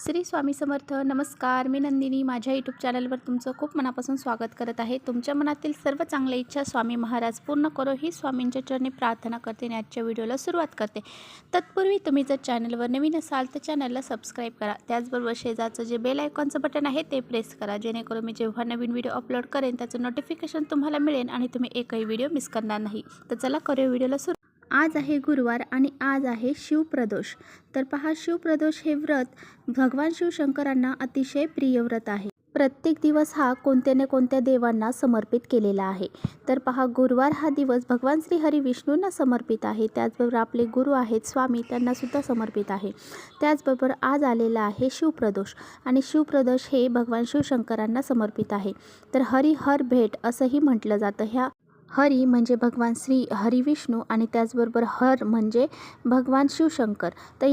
श्री स्वामी समर्थ. नमस्कार, मी नंदिनी. माझ्या यूट्यूब चॅनलवर तुमचं खूप मनापासून स्वागत करत आहे. तुमच्या मनातील सर्व चांगल्या इच्छा स्वामी महाराज पूर्ण करो ही स्वामींच्या चरणी प्रार्थना करते आणि आजच्या व्हिडिओला सुरुवात करते. तत्पूर्वी तुम्ही जर चॅनलवर नवीन असाल तर चॅनलला सबस्क्राईब करा. त्याचबरोबर शेजारचं जे बेल आयकॉनचं बटन आहे ते प्रेस करा, जेणेकरून मी जेव्हा नवीन व्हिडिओ अपलोड करेन त्याचं नोटिफिकेशन तुम्हाला मिळेल आणि तुम्ही एकही व्हिडिओ मिस करणार नाही. तर चला करूया व्हिडिओला सुरू. आज आहे गुरुवार आणि आज आहे शिवप्रदोष. तर पहा, शिवप्रदोष हे व्रत भगवान शिवशंकरांना अतिशय प्रिय व्रत आहे. प्रत्येक दिवस हा कोणत्या ना कोणत्या देवांना समर्पित केलेला आहे. तर पहा, गुरुवार हा दिवस भगवान श्री हरी विष्णूंना समर्पित आहे. त्याचबरोबर आपले गुरु आहेत स्वामी, त्यांना सुद्धा समर्पित आहे. त्याचबरोबर आज आलेला आहे शिवप्रदोष आणि शिवप्रदोष हे भगवान शिवशंकरांना समर्पित आहे. तर हरिहर भेट असंही म्हटलं जातं. ह्या हरी म्हणजे भगवान श्री हरी विष्णू आणि त्याचबरोबर हर म्हणजे भगवान शिवशंकर. तर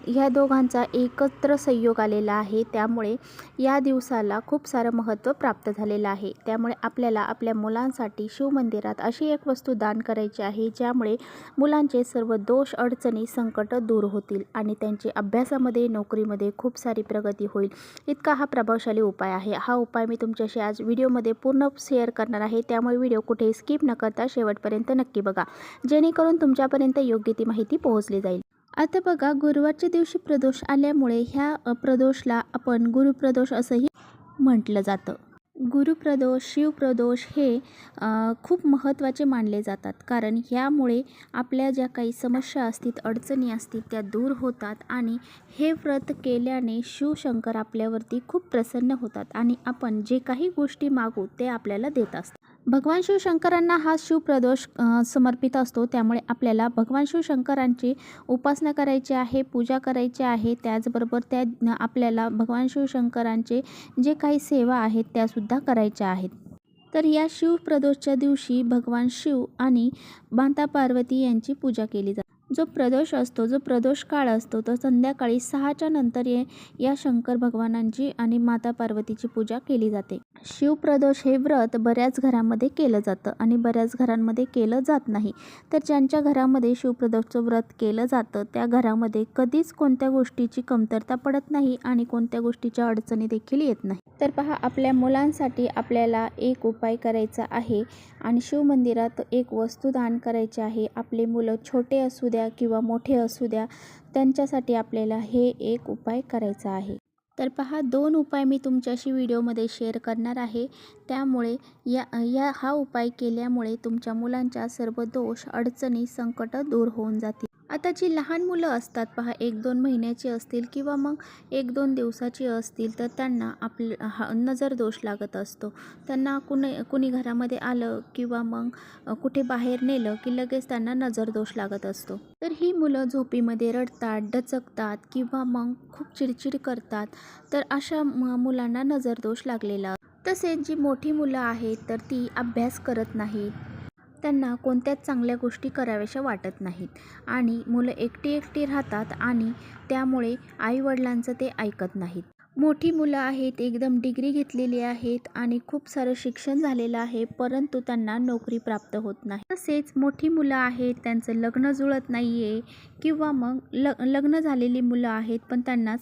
ह्या दोघांचा एकत्र संयोग आलेला आहे. त्यामुळे या दिवसाला खूप सारं महत्त्व प्राप्त झालेलं आहे. त्यामुळे आपल्याला आपल्या मुलांसाठी शिवमंदिरात अशी एक वस्तू दान करायची आहे, ज्यामुळे मुलांचे सर्व दोष, अडचणी, संकट दूर होतील आणि त्यांचे अभ्यासामध्ये, नोकरीमध्ये खूप सारी प्रगती होईल. इतका हा प्रभावशाली उपाय आहे. हा उपाय मी तुमच्याशी आज व्हिडिओमध्ये पूर्ण शेअर करणार आहे. त्यामुळे व्हिडिओ कुठे स्किप न करता शेवटपर्यंत नक्की बघा, जेणेकरून तुमच्यापर्यंत योग्य ती माहिती पोहोचली जाईल. आता बघा, गुरुवारच्या दिवशी प्रदोष आल्यामुळे ह्या प्रदोषला आपण गुरुप्रदोष असंही म्हटलं जातं. गुरुप्रदोष, शिवप्रदोष हे खूप महत्त्वाचे मानले जातात, कारण ह्यामुळे आपल्या ज्या काही समस्या असतील, अडचणी असतील त्या दूर होतात आणि हे व्रत केल्याने शिवशंकर आपल्यावरती खूप प्रसन्न होतात आणि आपण जे काही गोष्टी मागू ते आपल्याला देत असतात. भगवान शिवशंकरांना हा शिवप्रदोष समर्पित असतो. त्यामुळे आपल्याला भगवान शिवशंकरांची उपासना करायची आहे, पूजा करायची आहे. त्याचबरोबर आपल्याला भगवान शिवशंकरांचे जे काही सेवा आहेत त्यासुद्धा करायच्या आहेत. तर या शिवप्रदोषच्या दिवशी भगवान शिव आणि माता पार्वती यांची पूजा केली जाते. जो प्रदोष काळ असतो तो संध्याकाळी 6च्या नंतर या शंकर भगवानांची आणि माता पार्वतीची पूजा केली जाते. शिवप्रदोष हे व्रत बऱ्याच घरांमध्ये केलं जातं आणि बऱ्याच घरांमध्ये केलं जात नाही. तर ज्यांच्या घरामध्ये शिवप्रदोषचं व्रत केलं जातं त्या घरामध्ये कधीच कोणत्या गोष्टीची कमतरता पडत नाही आणि कोणत्या गोष्टीच्या अडचणी देखील येत नाही. तर पहा, आपल्या मुलांसाठी आपल्याला एक उपाय करायचा आहे आणि शिवमंदिरात एक वस्तू दान करायची आहे. आपले मुलं छोटे असू द्या किंवा मोठे असू द्या, त्यांच्यासाठी आपल्याला हे एक उपाय करायचा आहे. तर पहा, 2 उपाय मी तुमच्याशी व्हिडिओमध्ये शेअर करणार आहे. त्यामुळे हा उपाय केल्यामुळे तुमच्या मुलांच्या सर्व दोष, अडचणी, संकट दूर होऊन जातील. आता जी लहान मुलं असतात पहा, 1-2 महिन्याची असतील किंवा मग 1-2 दिवसाची असतील, तर त्यांना नजर दोष लागत असतो. त्यांना कुणी घरामध्ये आलं किंवा मग कुठे बाहेर नेलं की लगेच त्यांना नजर दोष लागत असतो. तर ही मुलं झोपेमध्ये रडतात, डचकतात किंवा मग खूप चिडचिड करतात. तर अशा मुलांना नजर दोष लागलेला. तसेच जी मोठी मुलं आहेत तर ती अभ्यास करत नाहीत, त्यांना कोणत्याच चांगल्या गोष्टी कराव्याशा वाटत नाहीत आणि मुलं एकटी राहतात आणि त्यामुळे आईवडिलांचं ते ऐकत नाहीत. मोठी मुलं आहेत, एकदम डिग्री घेतलेली आहेत आणि खूप सारं शिक्षण झालेलं आहे, परंतु त्यांना नोकरी प्राप्त होत नाही. तसेच मोठी मुलं आहेत, त्यांचं लग्न जुळत नाही आहे किंवा मग लग्न झालेली मुलं आहेत पण त्यांना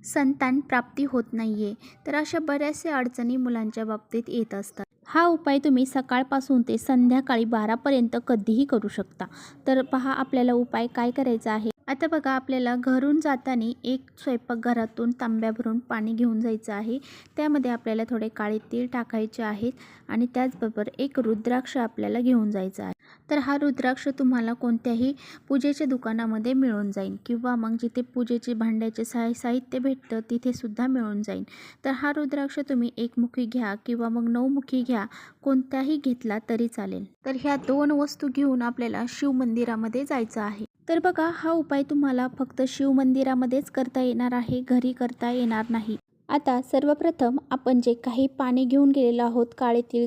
संतान प्राप्ती होत नाही आहे. तर अशा बऱ्याचशा अडचणी मुलांच्या बाबतीत येत असतात. हा उपाय तुम्ही सकाळपासून ते संध्याकाळी 12पर्यंत कधीही करू शकता. तर पहा, आपल्याला उपाय काय करायचा आहे. आता बघा, आपल्याला घरून जाताना एक स्वयंपाकघरातून तांब्या भरून पाणी घेऊन जायचं आहे. त्यामध्ये आपल्याला थोडे काळे तीळ टाकायचे आहेत आणि त्याचबरोबर एक रुद्राक्ष आपल्याला घेऊन जायचं आहे. तर हा रुद्राक्ष तुम्हाला कोणत्याही पूजेच्या दुकानामध्ये मिळून जाईल किंवा मग जिथे पूजेचे भांड्याचे साहित्य भेटतं तिथे सुद्धा मिळून जाईल. तर हा रुद्राक्ष तुम्ही एकमुखी घ्या किंवा मग 9मुखी घ्या, कोणत्याही घेतला तरी चालेल. तर ह्या 2 वस्तू घेऊन आपल्याला शिवमंदिरामध्ये जायचं आहे. तर बघा, हा उपाय तुम्हाला फक्त शिवमंदिरामध्येच करता येणार आहे, घरी करता येणार नाही. आता सर्वप्रथम आपण जे काही पाणी घेऊन गेलेलो आहोत काळे तीळ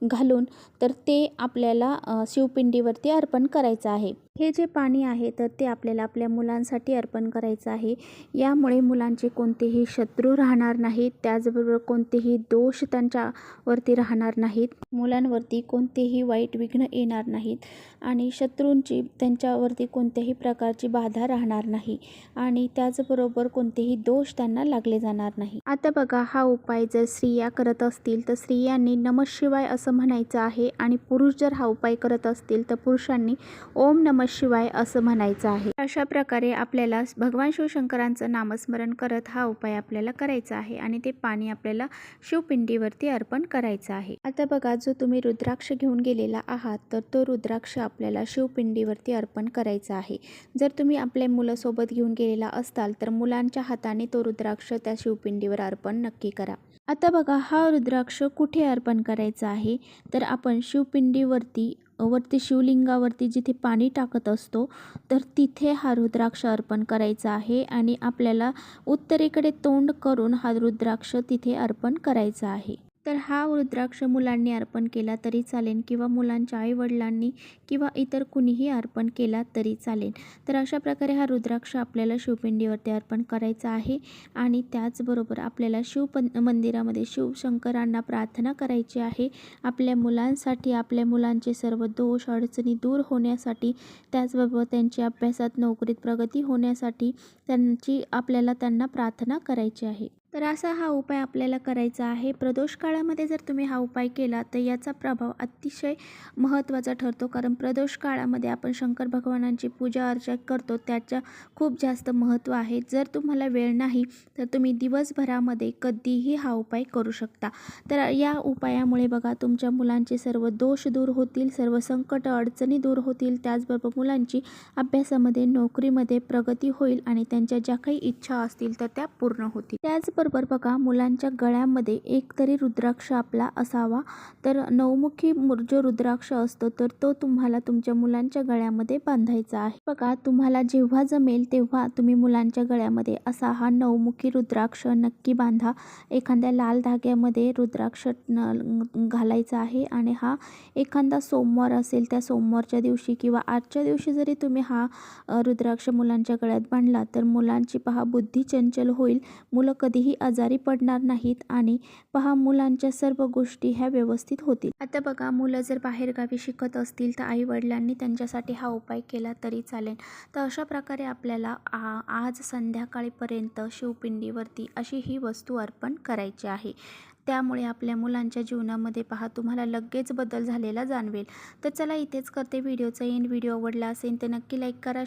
घालून, तर ते आपल्याला शिवपिंडीवरती अर्पण करायचं आहे. हे जे पाणी आहे तर ते आपल्याला आपल्या मुलांसाठी अर्पण करायचं आहे. यामुळे मुलांचे कोणतेही शत्रू राहणार नाहीत, त्याचबरोबर कोणतेही दोष त्यांच्यावरती राहणार नाहीत, मुलांवरती कोणतेही वाईट विघ्न येणार नाहीत आणि शत्रूंची त्यांच्यावरती कोणत्याही प्रकारची बाधा राहणार नाही आणि त्याचबरोबर कोणतेही दोष त्यांना लागले जाणार नाही. आता बघा, हा उपाय जर स्त्रिया करत असतील तर स्त्रियांनी नमः शिवाय असं म्हणायचं आहे आणि पुरुष जर हा उपाय करत असतील तर पुरुषांनी ओम नमः शिवाय असं म्हणायचं आहे. अशा प्रकारे आपल्याला भगवान शिवशंकरांचं नामस्मरण करत हा उपाय आपल्याला करायचा आहे आणि ते पाणी आपल्याला शिवपिंडीवरती अर्पण करायचं आहे. आता बघा, जो तुम्ही रुद्राक्ष घेऊन गेलेला आहात तर तो रुद्राक्ष आपल्याला शिवपिंडीवरती अर्पण करायचा आहे. जर तुम्ही आपल्या मुलासोबत घेऊन गेलेला असताल तर मुलांच्या हाताने तो रुद्राक्ष त्या शिवपिंडीवर अर्पण नक्की करा. आता बघा, हा रुद्राक्ष कुठे अर्पण करायचा आहे तर आपण शिवपिंडीवरती शिवलिंगावरती जिथे पाणी टाकत असतो तर तिथे हा रुद्राक्ष अर्पण करायचा आहे आणि आपल्याला उत्तरेकडे तोंड करून हा रुद्राक्ष तिथे अर्पण करायचा आहे. तर हा रुद्राक्ष मुलांनी अर्पण केला तरी चालेल किंवा मुलांच्या आईवडिलांनी किंवा इतर कुणीही अर्पण केला तरी चालेल. तर अशा प्रकारे हा रुद्राक्ष आपल्याला शिवपिंडीवरती अर्पण करायचा आहे आणि त्याचबरोबर आपल्याला मंदिरामध्ये शिवशंकरांना प्रार्थना करायची आहे आपल्या मुलांसाठी, आपल्या मुलांचे सर्व दोष अडचणी दूर होण्यासाठी, त्याचबरोबर त्यांची अभ्यासात नोकरीत प्रगती होण्यासाठी आपल्याला त्यांना प्रार्थना करायची आहे. तर असा हा उपाय आपल्याला करायचा आहे. प्रदोष काळामध्ये जर तुम्ही हा उपाय केला तर याचा प्रभाव अतिशय महत्त्वाचा ठरतो, कारण प्रदोष काळामध्ये आपण शंकर भगवानांची पूजा अर्चा करतो, त्याचं खूप जास्त महत्त्व आहे. जर तुम्हाला वेळ नाही तर तुम्ही दिवसभरामध्ये कधीही हा उपाय करू शकता. तर या उपायामुळे बघा, तुमच्या मुलांचे सर्व दोष दूर होतील, सर्व संकट अडचणी दूर होतील, त्याचबरोबर मुलांची अभ्यासामध्ये नोकरीमध्ये प्रगती होईल आणि त्यांच्या ज्या काही इच्छा असतील तर त्या पूर्ण होतील. त्याचबरोबर बघा, मुलांच्या गळ्यामध्ये एक तरी रुद्राक्ष आपला असावा. तर नवमुखी जो रुद्राक्ष असतो तर तो तुम्हाला तुमच्या मुलांच्या गळ्यामध्ये बांधायचा आहे. बघा, तुम्हाला जेव्हा जमेल तेव्हा तुम्ही मुलांच्या गळ्यामध्ये असा हा नवमुखी रुद्राक्ष नक्की बांधा. एखाद्या लाल धाग्यामध्ये रुद्राक्ष घालायचा आहे आणि हा एखादा सोमवार असेल त्या सोमवारच्या दिवशी किंवा आजच्या दिवशी जरी तुम्ही हा रुद्राक्ष मुलांच्या गळ्यात बांधला तर मुलांची बुद्धी चंचल होईल, मुलं कधीही आजारी पडणार नाहीत आणि मुलांच्या सर्व गोष्टी ह्या व्यवस्थित होतील. आता बघा, मुलं जर बाहेरगावी शिकत असतील तर आईवडिलांनी त्यांच्यासाठी हा उपाय केला तरी चालेल. तर अशा प्रकारे आपल्याला आज संध्याकाळीपर्यंत शिवपिंडीवरती अशी ही वस्तू अर्पण करायची आहे. त्यामुळे आपल्या मुलांच्या जीवनामध्ये तुम्हाला लगेच बदल झालेला जाणवेल. तर चला, इथेच करते व्हिडिओचा एंड. व्हिडिओ आवडला असेल तर नक्की लाईक करा,